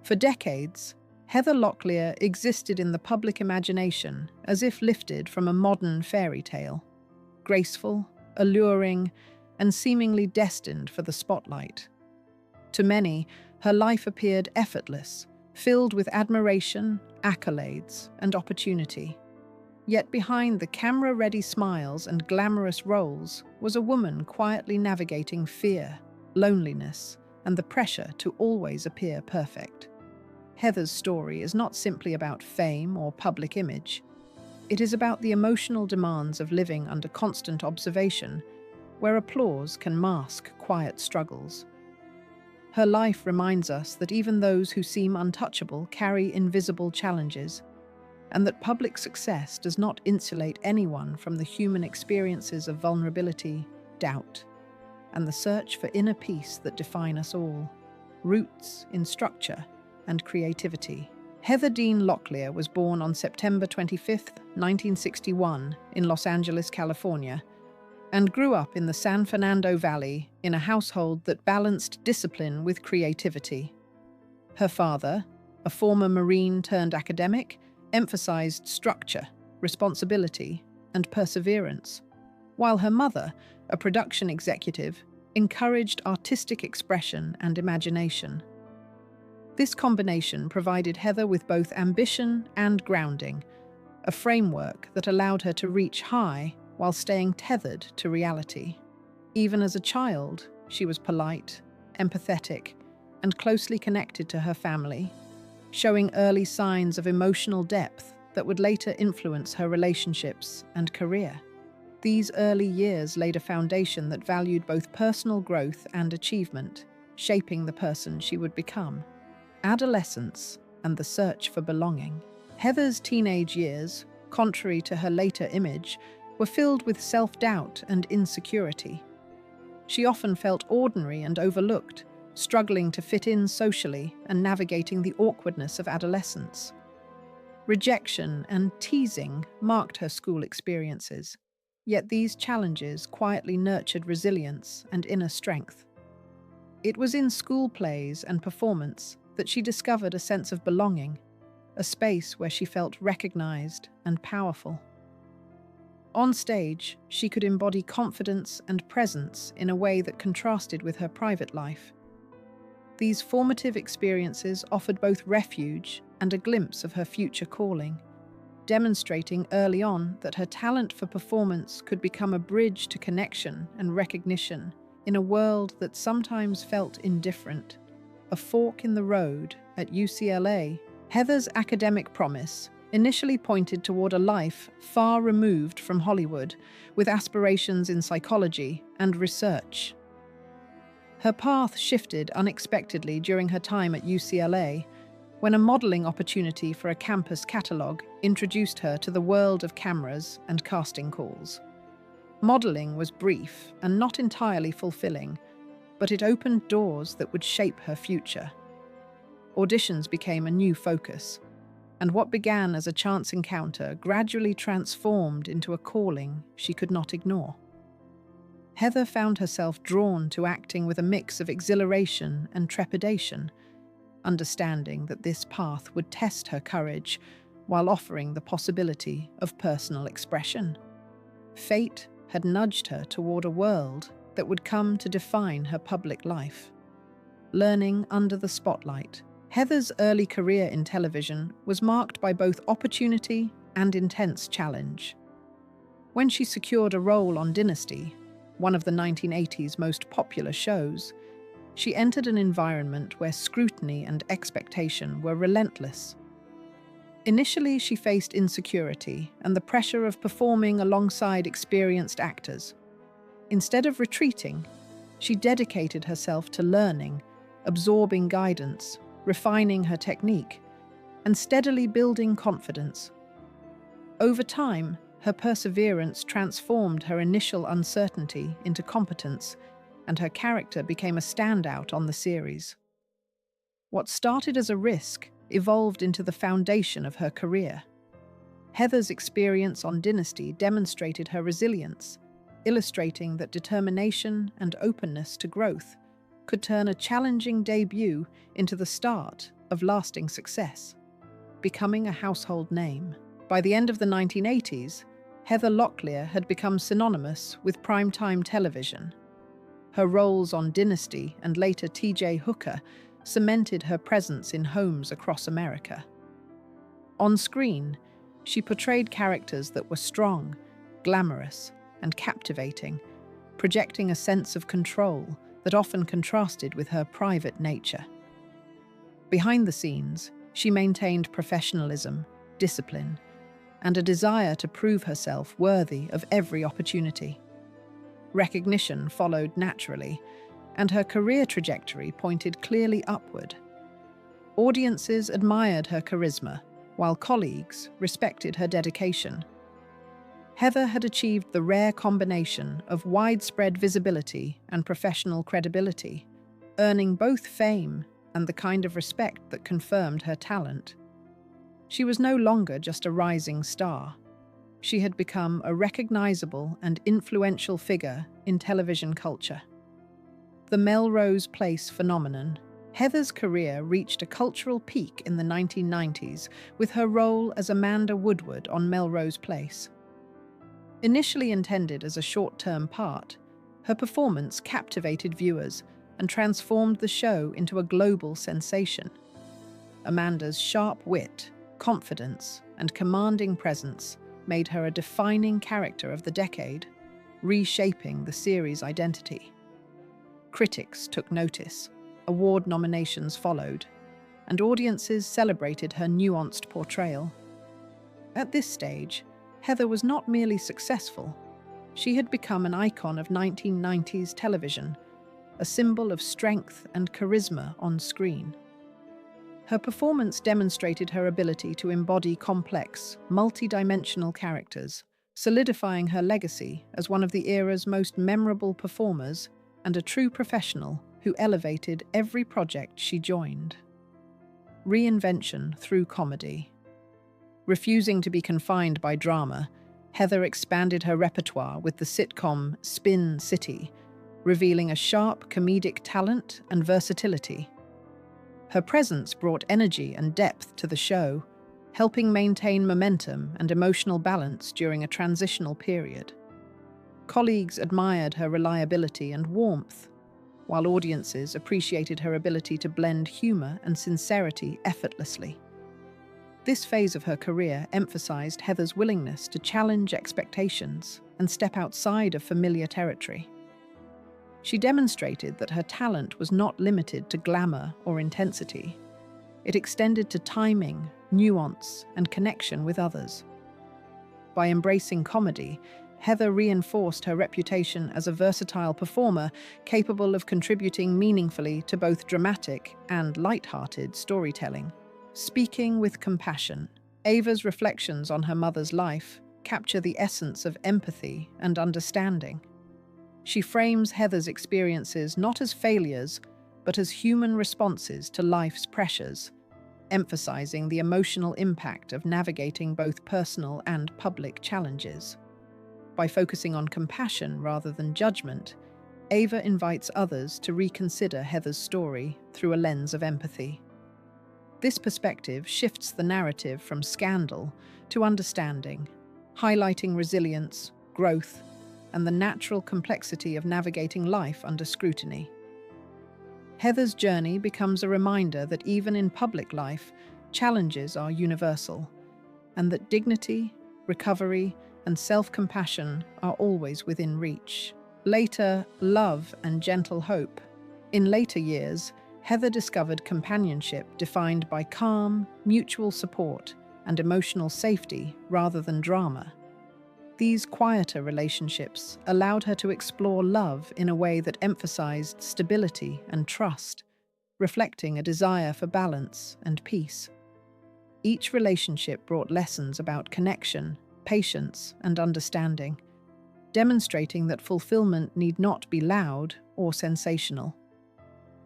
For decades, Heather Locklear existed in the public imagination as if lifted from a modern fairy tale, graceful, alluring, and seemingly destined for the spotlight. To many, her life appeared effortless, filled with admiration, accolades, and opportunity. Yet behind the camera-ready smiles and glamorous roles was a woman quietly navigating fear, loneliness, and the pressure to always appear perfect. Heather's story is not simply about fame or public image. It is about the emotional demands of living under constant observation, where applause can mask quiet struggles. Her life reminds us that even those who seem untouchable carry invisible challenges, and that public success does not insulate anyone from the human experiences of vulnerability, doubt, and the search for inner peace that define us all, roots in structure and creativity. Heather Dean Locklear was born on September 25, 1961, in Los Angeles, California, and grew up in the San Fernando Valley in a household that balanced discipline with creativity. Her father, a former Marine turned academic, emphasized structure, responsibility, and perseverance, while her mother, a production executive, encouraged artistic expression and imagination. This combination provided Heather with both ambition and grounding, a framework that allowed her to reach high while staying tethered to reality. Even as a child, she was polite, empathetic, and closely connected to her family, showing early signs of emotional depth that would later influence her relationships and career. These early years laid a foundation that valued both personal growth and achievement, shaping the person she would become. Adolescence and the search for belonging. Heather's teenage years, contrary to her later image, were filled with self-doubt and insecurity. She often felt ordinary and overlooked, struggling to fit in socially and navigating the awkwardness of adolescence. Rejection and teasing marked her school experiences, yet these challenges quietly nurtured resilience and inner strength. It was in school plays and performance that she discovered a sense of belonging, a space where she felt recognized and powerful. On stage, she could embody confidence and presence in a way that contrasted with her private life. These formative experiences offered both refuge and a glimpse of her future calling, demonstrating early on that her talent for performance could become a bridge to connection and recognition in a world that sometimes felt indifferent. A fork in the road at UCLA, Heather's academic promise initially pointed toward a life far removed from Hollywood, with aspirations in psychology and research. Her path shifted unexpectedly during her time at UCLA, when a modeling opportunity for a campus catalog introduced her to the world of cameras and casting calls. Modeling was brief and not entirely fulfilling, but it opened doors that would shape her future. Auditions became a new focus, and what began as a chance encounter gradually transformed into a calling she could not ignore. Heather found herself drawn to acting with a mix of exhilaration and trepidation, understanding that this path would test her courage while offering the possibility of personal expression. Fate had nudged her toward a world that would come to define her public life. Learning under the spotlight, Heather's early career in television was marked by both opportunity and intense challenge. When she secured a role on Dynasty, one of the 1980s most popular shows, she entered an environment where scrutiny and expectation were relentless. Initially, she faced insecurity and the pressure of performing alongside experienced actors. Instead of retreating, she dedicated herself to learning, absorbing guidance, refining her technique, and steadily building confidence. Over time, her perseverance transformed her initial uncertainty into competence, and her character became a standout on the series. What started as a risk evolved into the foundation of her career. Heather's experience on Dynasty demonstrated her resilience, illustrating that determination and openness to growth could turn a challenging debut into the start of lasting success, becoming a household name. By the end of the 1980s, Heather Locklear had become synonymous with primetime television. Her roles on Dynasty and later T.J. Hooker cemented her presence in homes across America. On screen, she portrayed characters that were strong, glamorous, and captivating, projecting a sense of control that often contrasted with her private nature. Behind the scenes, she maintained professionalism, discipline, and a desire to prove herself worthy of every opportunity. Recognition followed naturally, and her career trajectory pointed clearly upward. Audiences admired her charisma, while colleagues respected her dedication. Heather had achieved the rare combination of widespread visibility and professional credibility, earning both fame and the kind of respect that confirmed her talent. She was no longer just a rising star. She had become a recognizable and influential figure in television culture. The Melrose Place phenomenon. Heather's career reached a cultural peak in the 1990s with her role as Amanda Woodward on Melrose Place. Initially intended as a short-term part, her performance captivated viewers and transformed the show into a global sensation. Amanda's sharp wit, confidence, and commanding presence made her a defining character of the decade, reshaping the series' identity. Critics took notice, award nominations followed, and audiences celebrated her nuanced portrayal. At this stage, Heather was not merely successful. She had become an icon of 1990s television, a symbol of strength and charisma on screen. Her performance demonstrated her ability to embody complex, multi-dimensional characters, solidifying her legacy as one of the era's most memorable performers and a true professional who elevated every project she joined. Reinvention through comedy. Refusing to be confined by drama, Heather expanded her repertoire with the sitcom Spin City, revealing a sharp comedic talent and versatility. Her presence brought energy and depth to the show, helping maintain momentum and emotional balance during a transitional period. Colleagues admired her reliability and warmth, while audiences appreciated her ability to blend humor and sincerity effortlessly. This phase of her career emphasized Heather's willingness to challenge expectations and step outside of familiar territory. She demonstrated that her talent was not limited to glamour or intensity. It extended to timing, nuance, and connection with others. By embracing comedy, Heather reinforced her reputation as a versatile performer capable of contributing meaningfully to both dramatic and light-hearted storytelling. Speaking with compassion, Ava's reflections on her mother's life capture the essence of empathy and understanding. She frames Heather's experiences not as failures, but as human responses to life's pressures, emphasizing the emotional impact of navigating both personal and public challenges. By focusing on compassion rather than judgment, Ava invites others to reconsider Heather's story through a lens of empathy. This perspective shifts the narrative from scandal to understanding, highlighting resilience, growth, and the natural complexity of navigating life under scrutiny. Heather's journey becomes a reminder that even in public life, challenges are universal, and that dignity, recovery, and self-compassion are always within reach. Later, love and gentle hope. In later years, Heather discovered companionship defined by calm, mutual support, and emotional safety rather than drama. These quieter relationships allowed her to explore love in a way that emphasized stability and trust, reflecting a desire for balance and peace. Each relationship brought lessons about connection, patience, and understanding, demonstrating that fulfillment need not be loud or sensational.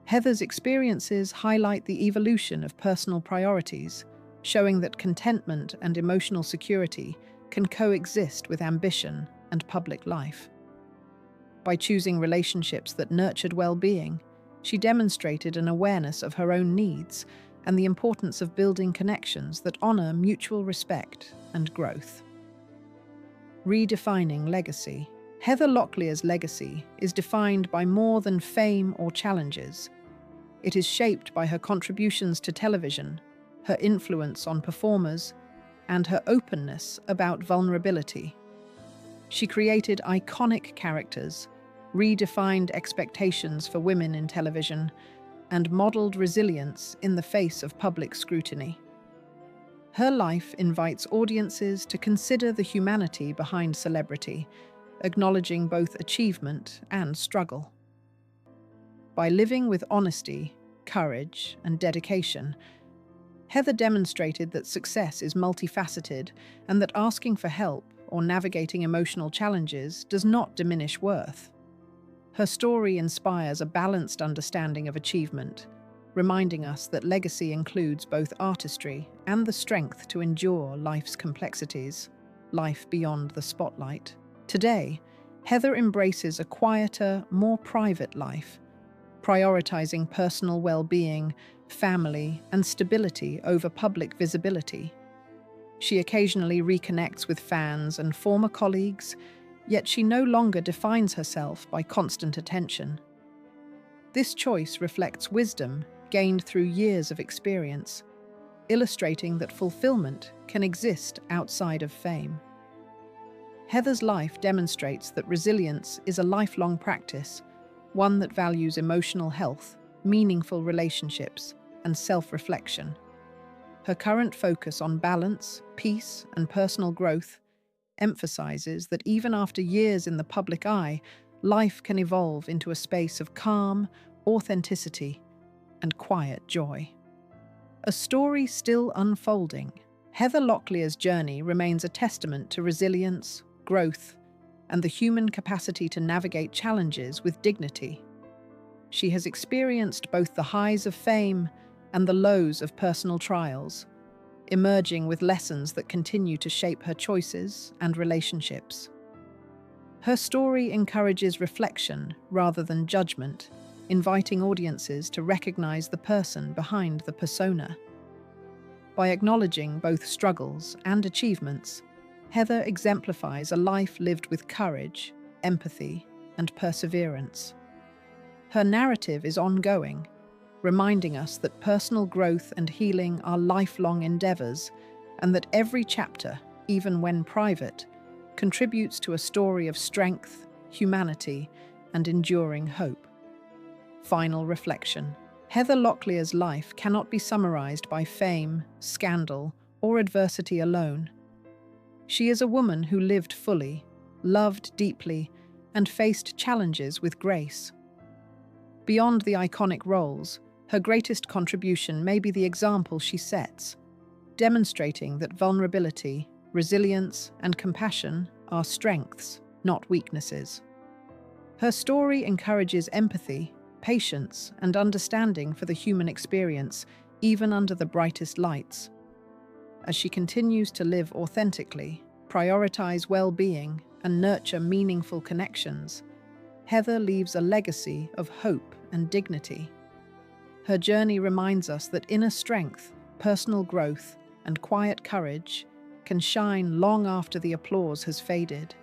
Heather's experiences highlight the evolution of personal priorities, showing that contentment and emotional security can coexist with ambition and public life. By choosing relationships that nurtured well-being, she demonstrated an awareness of her own needs and the importance of building connections that honor mutual respect and growth. Redefining legacy. Heather Locklear's legacy is defined by more than fame or challenges. It is shaped by her contributions to television, her influence on performers, and her openness about vulnerability. She created iconic characters, redefined expectations for women in television, and modeled resilience in the face of public scrutiny. Her life invites audiences to consider the humanity behind celebrity, acknowledging both achievement and struggle. By living with honesty, courage, and dedication, Heather demonstrated that success is multifaceted and that asking for help or navigating emotional challenges does not diminish worth. Her story inspires a balanced understanding of achievement, reminding us that legacy includes both artistry and the strength to endure life's complexities, life beyond the spotlight. Today, Heather embraces a quieter, more private life, prioritizing personal well-being, family, and stability over public visibility. She occasionally reconnects with fans and former colleagues, yet she no longer defines herself by constant attention. This choice reflects wisdom gained through years of experience, illustrating that fulfillment can exist outside of fame. Heather's life demonstrates that resilience is a lifelong practice, one that values emotional health, meaningful relationships, and self-reflection. Her current focus on balance, peace, and personal growth emphasizes that even after years in the public eye, life can evolve into a space of calm, authenticity, and quiet joy. A story still unfolding, Heather Locklear's journey remains a testament to resilience, growth, and the human capacity to navigate challenges with dignity. She has experienced both the highs of fame and the lows of personal trials, emerging with lessons that continue to shape her choices and relationships. Her story encourages reflection rather than judgment, inviting audiences to recognize the person behind the persona. By acknowledging both struggles and achievements, Heather exemplifies a life lived with courage, empathy, and perseverance. Her narrative is ongoing, reminding us that personal growth and healing are lifelong endeavors, and that every chapter, even when private, contributes to a story of strength, humanity, and enduring hope. Final reflection. Heather Locklear's life cannot be summarized by fame, scandal, or adversity alone. She is a woman who lived fully, loved deeply, and faced challenges with grace. Beyond the iconic roles, her greatest contribution may be the example she sets, demonstrating that vulnerability, resilience, and compassion are strengths, not weaknesses. Her story encourages empathy, patience, and understanding for the human experience, even under the brightest lights. As she continues to live authentically, prioritize well-being, and nurture meaningful connections, Heather leaves a legacy of hope and dignity. Her journey reminds us that inner strength, personal growth, and quiet courage can shine long after the applause has faded.